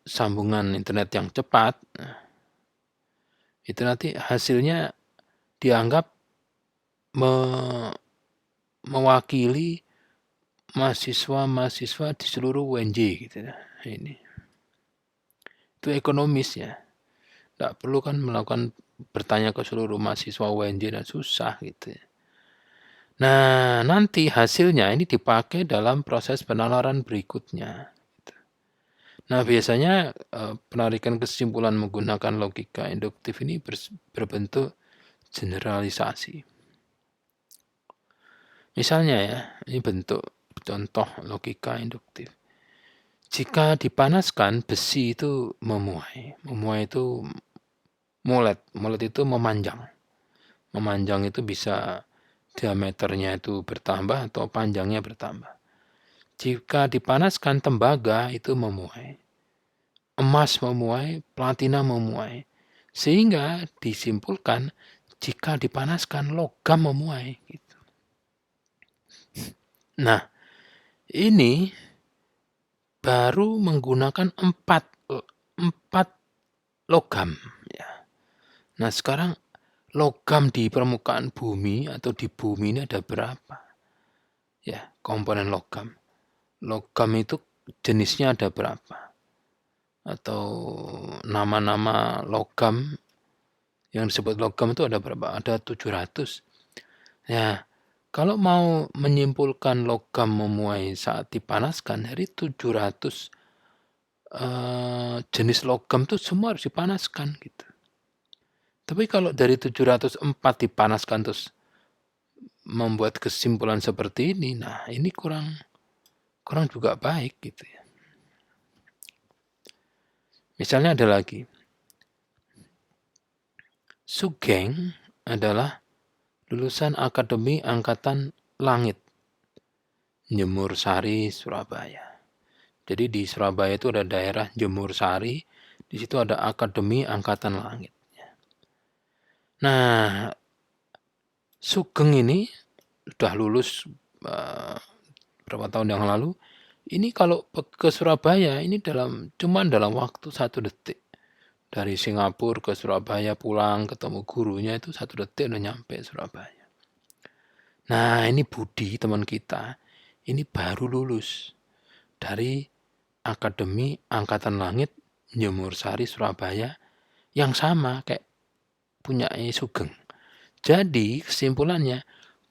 sambungan internet yang cepat, itu nanti hasilnya dianggap mewakili mahasiswa-mahasiswa di seluruh UNJ gitu ya. Ini itu ekonomis ya, nggak perlu kan melakukan bertanya ke seluruh mahasiswa UNJ dan susah gitu ya. Nah nanti hasilnya ini dipakai dalam proses penalaran berikutnya. Nah biasanya penarikan kesimpulan menggunakan logika induktif ini berbentuk generalisasi. Misalnya ya, ini bentuk contoh logika induktif. Jika dipanaskan, besi itu memuai. Memuai itu molet. Molet itu memanjang. Memanjang itu bisa diameternya itu bertambah atau panjangnya bertambah. Jika dipanaskan, tembaga itu memuai. Emas memuai, platina memuai. Sehingga disimpulkan jika dipanaskan logam memuai. Gitu. Nah, ini baru menggunakan 4 logam. Ya. Nah sekarang logam di permukaan bumi atau di bumi ini ada berapa? Ya komponen logam. Logam itu jenisnya ada berapa? Atau nama-nama logam yang disebut logam itu ada berapa? Ada 700. Ya, kalau mau menyimpulkan logam memuai saat dipanaskan dari 700 jenis logam itu semua harus dipanaskan gitu. Tapi kalau dari 704 dipanaskan terus membuat kesimpulan seperti ini, nah ini kurang juga baik gitu ya. Misalnya ada lagi, Sugeng adalah lulusan Akademi Angkatan Langit, Jemur Sari, Surabaya. Jadi di Surabaya itu ada daerah Jemur Sari, di situ ada Akademi Angkatan Langit. Nah, Sugeng ini sudah lulus berapa tahun yang lalu. Ini kalau ke Surabaya ini cuman dalam waktu 1 detik. Dari Singapura ke Surabaya pulang ketemu gurunya itu 1 detik udah nyampe Surabaya. Nah, ini Budi teman kita, ini baru lulus dari Akademi Angkatan Langit Jemur Sari, Surabaya, yang sama kayak punya Sugeng. Jadi kesimpulannya,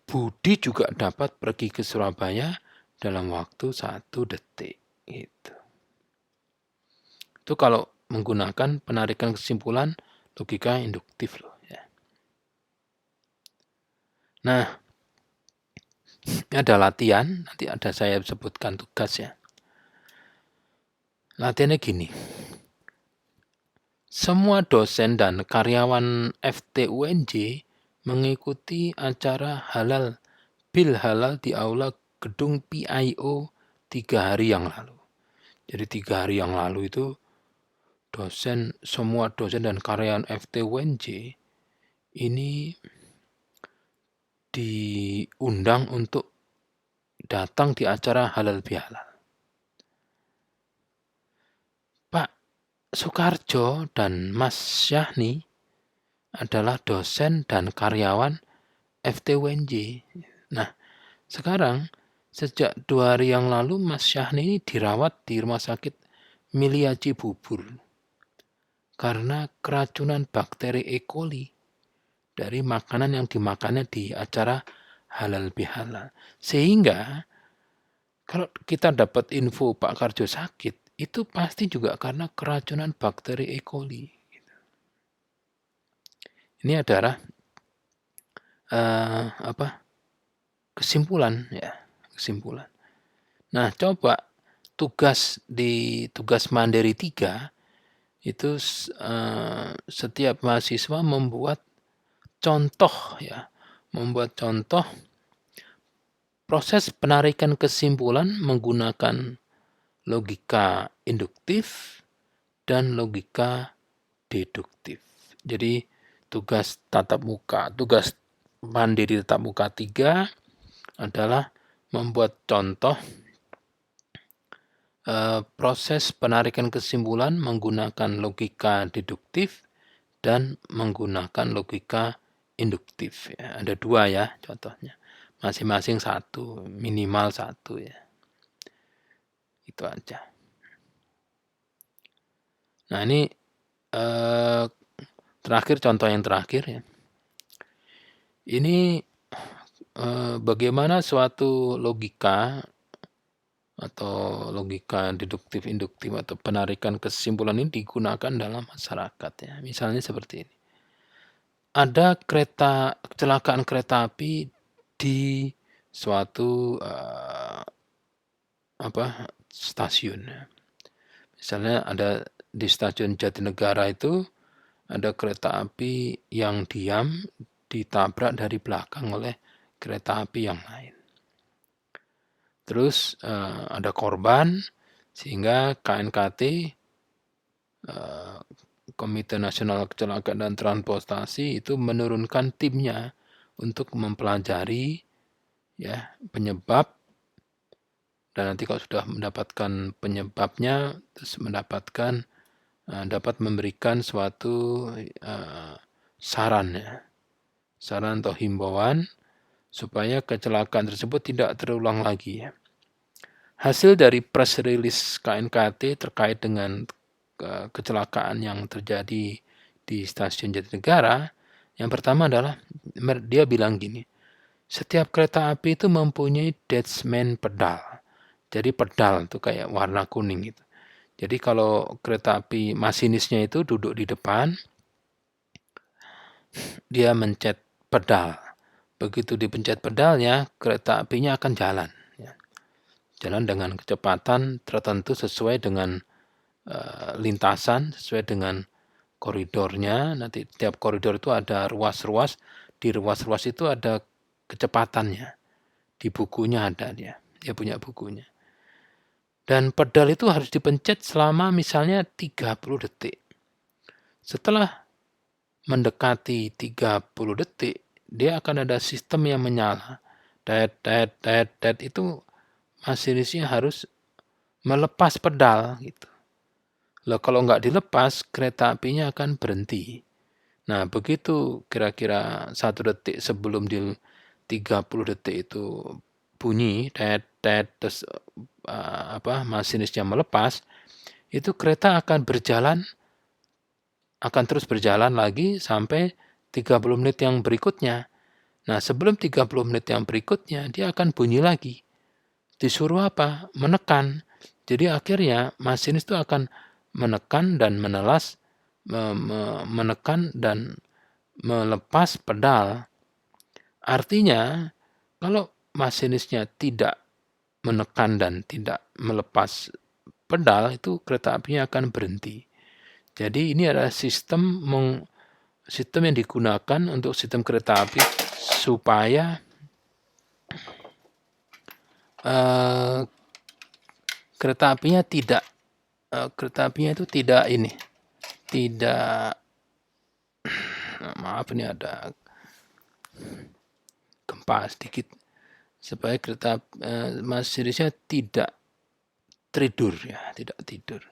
Budi juga dapat pergi ke Surabaya dalam waktu 1 detik. Gitu. Itu kalau menggunakan penarikan kesimpulan logika induktif loh ya. Nah, ini ada latihan, nanti ada saya sebutkan tugas ya. Latihannya gini. Semua dosen dan karyawan FTUNJ mengikuti acara halal bil halal di aula gedung PIO 3 hari yang lalu. Jadi 3 hari yang lalu itu semua dosen dan karyawan FTUNJ ini diundang untuk datang di acara halal bihalal. Pak Soekarjo dan Mas Syahni adalah dosen dan karyawan FTUNJ. Nah, sekarang sejak 2 hari yang lalu Mas Syahni ini dirawat di Rumah Sakit Milia Cibubur karena keracunan bakteri E. coli dari makanan yang dimakannya di acara halal bihalal. Sehingga kalau kita dapat info Pak Karjo sakit, itu pasti juga karena keracunan bakteri E. coli. Ini adalah kesimpulan ya, kesimpulan. Nah, coba tugas mandiri 3 itu setiap mahasiswa membuat contoh ya, membuat contoh proses penarikan kesimpulan menggunakan logika induktif dan logika deduktif. Jadi tugas mandiri tatap muka 3 adalah membuat contoh proses penarikan kesimpulan menggunakan logika deduktif dan menggunakan logika induktif. Ya. Ada 2 ya contohnya, masing-masing 1, minimal 1 ya. Itu aja. Nah ini terakhir, contoh yang terakhir ya. Ini bagaimana suatu logika atau logika deduktif-induktif atau penarikan kesimpulan ini digunakan dalam masyarakat ya. Misalnya seperti ini. Ada kecelakaan kereta api di suatu stasiun. Misalnya ada di stasiun Jatinegara itu ada kereta api yang diam ditabrak dari belakang oleh kereta api yang lain. Terus ada korban sehingga KNKT Komite Nasional Kecelakaan dan Transportasi itu menurunkan timnya untuk mempelajari ya penyebab, dan nanti kalau sudah mendapatkan penyebabnya terus dapat memberikan suatu saran atau himbauan supaya kecelakaan tersebut tidak terulang lagi ya. Hasil dari press release KNKT terkait dengan kecelakaan yang terjadi di stasiun Jatinegara, yang pertama adalah dia bilang gini, setiap kereta api itu mempunyai detachment pedal. Jadi pedal itu kayak warna kuning gitu. Jadi kalau kereta api masinisnya itu duduk di depan, dia mencet pedal begitu dipencet pedalnya, kereta apinya akan jalan, ya. Jalan dengan kecepatan tertentu sesuai dengan lintasan, sesuai dengan koridornya. Nanti tiap koridor itu ada ruas-ruas, di ruas-ruas itu ada kecepatannya. Di bukunya ada dia punya bukunya. Dan pedal itu harus dipencet selama misalnya 30 detik. Setelah mendekati 30 detik, dia akan ada sistem yang menyala. Tet itu masinisnya harus melepas pedal gitu. Lah kalau nggak dilepas, kereta apinya akan berhenti. Nah, begitu kira-kira 1 detik sebelum 30 detik itu bunyi terus masinisnya melepas, itu kereta akan terus berjalan lagi sampai 30 menit yang berikutnya. Nah, sebelum 30 menit yang berikutnya, dia akan bunyi lagi. Disuruh apa? Menekan. Jadi akhirnya masinis itu akan menekan dan menekan dan melepas pedal. Artinya, kalau masinisnya tidak menekan dan tidak melepas pedal, itu kereta apinya akan berhenti. Jadi ini adalah sistem yang digunakan untuk sistem kereta api supaya kereta apinya itu tidak maaf, ini ada gempa sedikit, supaya kereta masinisnya tidak tidur.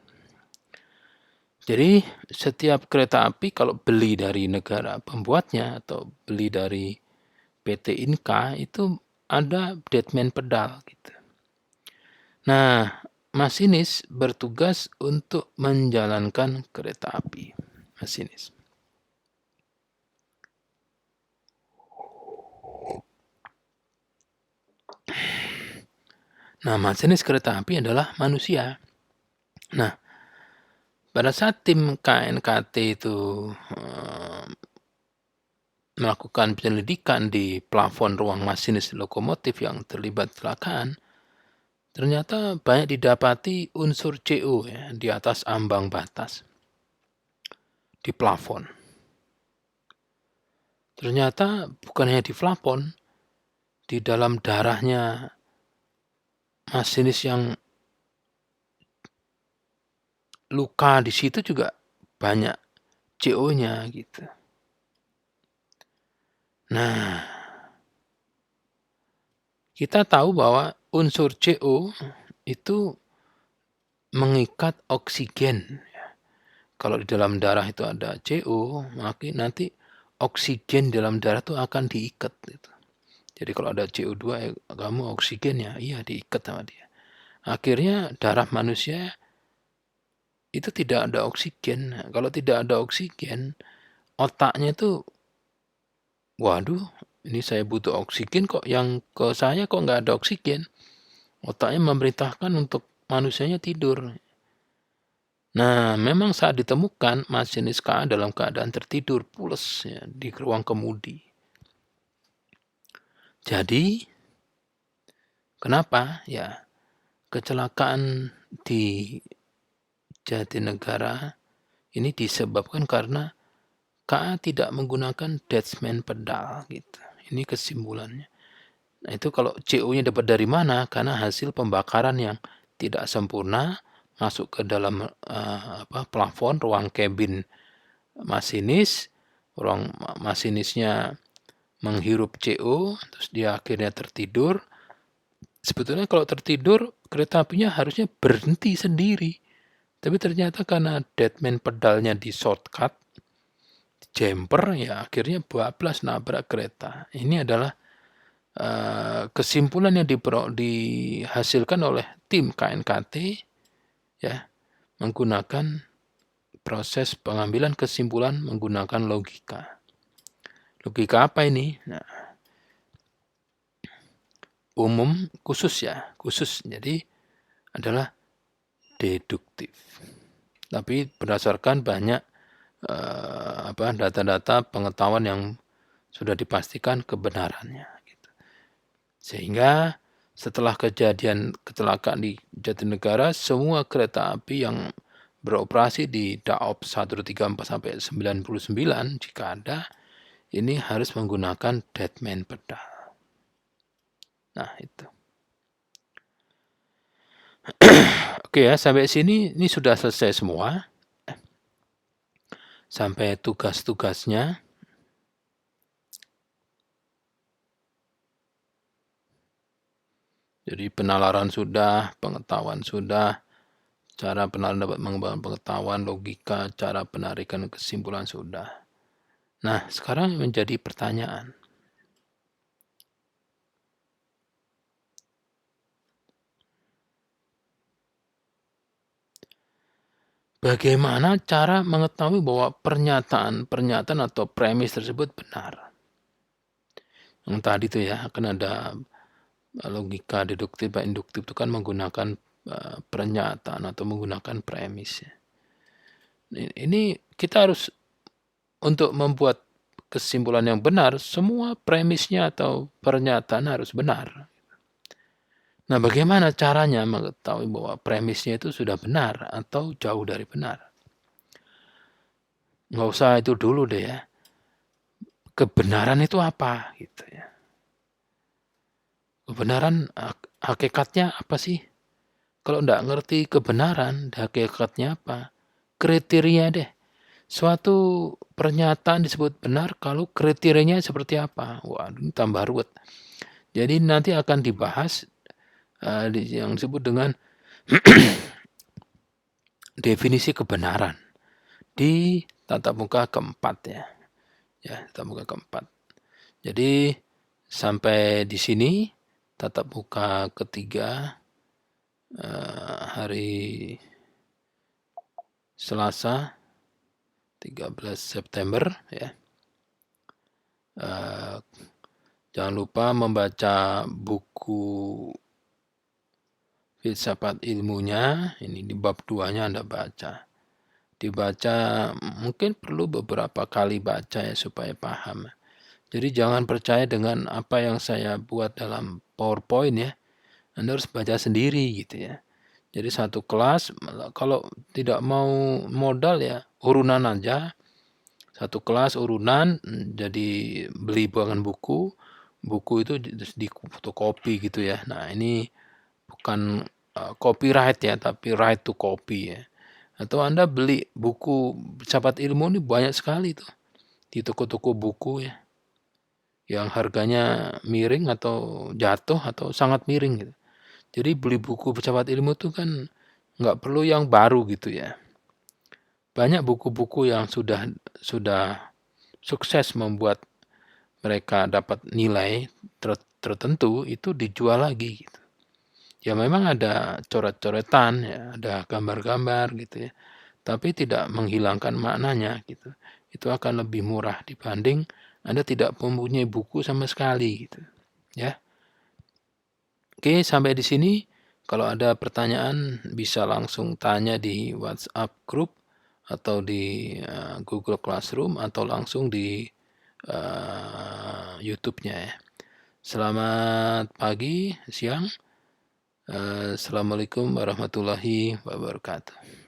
Jadi setiap kereta api kalau beli dari negara pembuatnya atau beli dari PT Inka itu ada deadman pedal gitu. Nah, masinis bertugas untuk menjalankan kereta api. Masinis. Nah, masinis kereta api adalah manusia. Nah, pada saat tim KNKT itu melakukan penyelidikan di plafon ruang masinis lokomotif yang terlibat kecelakaan, ternyata banyak didapati unsur CO ya, di atas ambang batas di plafon. Ternyata bukan hanya di plafon, di dalam darahnya masinis yang luka di situ juga banyak CO-nya gitu. Nah, kita tahu bahwa unsur CO itu mengikat oksigen. Kalau di dalam darah itu ada CO, maka nanti oksigen dalam darah itu akan diikat. Gitu. Jadi kalau ada CO2, kamu oksigen ya, iya diikat sama dia. Akhirnya darah manusia itu tidak ada oksigen. Kalau tidak ada oksigen, otaknya itu, waduh, ini saya butuh oksigen kok, yang ke saya kok nggak ada oksigen. Otaknya memerintahkan untuk manusianya tidur. Nah, memang saat ditemukan, masinis KA dalam keadaan tertidur pules ya, di ruang kemudi. Jadi, kenapa? Ya, kecelakaan di Jatinegara ini disebabkan karena KA tidak menggunakan deadman pedal gitu. Ini kesimpulannya. Nah, itu kalau CO-nya dapat dari mana? Karena hasil pembakaran yang tidak sempurna masuk ke dalam plafon ruang kabin masinis. Ruang masinisnya menghirup CO, terus dia akhirnya tertidur. Sebetulnya kalau tertidur, kereta apinya harusnya berhenti sendiri. Tapi ternyata karena deadman pedalnya di shortcut, jumper, ya akhirnya bablas nabrak kereta. Ini adalah kesimpulan yang dihasilkan oleh tim KNKT ya, menggunakan proses pengambilan kesimpulan menggunakan logika. Logika apa ini? Nah, umum, khusus ya, khusus. Jadi adalah deduktif. Tapi berdasarkan banyak data-data pengetahuan yang sudah dipastikan kebenarannya. Gitu. Sehingga setelah kejadian kecelakaan di Jatinegara, semua kereta api yang beroperasi di Daop 134 sampai 99 jika ada, ini harus menggunakan deadman pedal. Nah, itu. Oke ya, sampai sini ini sudah selesai semua. Sampai tugas-tugasnya. Jadi penalaran sudah, pengetahuan sudah, cara penalaran dapat mengembangkan pengetahuan, logika, cara penarikan kesimpulan sudah. Nah, sekarang menjadi pertanyaan. Bagaimana cara mengetahui bahwa pernyataan atau premis tersebut benar? Yang tadi itu ya, akan ada logika deduktif dan induktif itu kan menggunakan pernyataan atau menggunakan premis. Ini kita harus untuk membuat kesimpulan yang benar, semua premisnya atau pernyataan harus benar. Nah, bagaimana caranya mengetahui bahwa premisnya itu sudah benar atau jauh dari benar? Nggak usah itu dulu deh ya. Kebenaran itu apa? Gitu ya. Kebenaran hakikatnya apa sih? Kalau nggak ngerti kebenaran, hakikatnya apa? Kriteria deh. Suatu pernyataan disebut benar kalau kriterianya seperti apa? Wah, ini tambah ruwet. Jadi nanti akan dibahas yang disebut dengan definisi kebenaran di tatap muka keempat ya. Ya, tatap muka keempat. Jadi sampai di sini tatap muka ketiga hari Selasa 13 September ya. Jangan lupa membaca buku filsafat ilmunya, ini di bab 2-nya Anda baca. Dibaca mungkin perlu beberapa kali baca ya supaya paham. Jadi jangan percaya dengan apa yang saya buat dalam PowerPoint ya. Anda harus baca sendiri gitu ya. Jadi satu kelas kalau tidak mau modal ya urunan aja. Satu kelas urunan, jadi beli bukan buku itu di fotokopi gitu ya. Nah, ini bukan copyright ya, tapi right to copy ya. Atau Anda beli buku filsafat ilmu ini banyak sekali tuh di toko-toko buku ya. Yang harganya miring atau jatuh atau sangat miring gitu. Jadi beli buku filsafat ilmu itu kan nggak perlu yang baru gitu ya. Banyak buku-buku yang sudah sukses membuat mereka dapat nilai tertentu itu dijual lagi gitu. Ya memang ada coret-coretan ya, ada gambar-gambar gitu ya. Tapi tidak menghilangkan maknanya gitu. Itu akan lebih murah dibanding Anda tidak mempunyai buku sama sekali gitu. Ya. Oke, sampai di sini. Kalau ada pertanyaan bisa langsung tanya di WhatsApp group atau di Google Classroom atau langsung di YouTube-nya ya. Selamat pagi, siang. Assalamualaikum warahmatullahi wabarakatuh.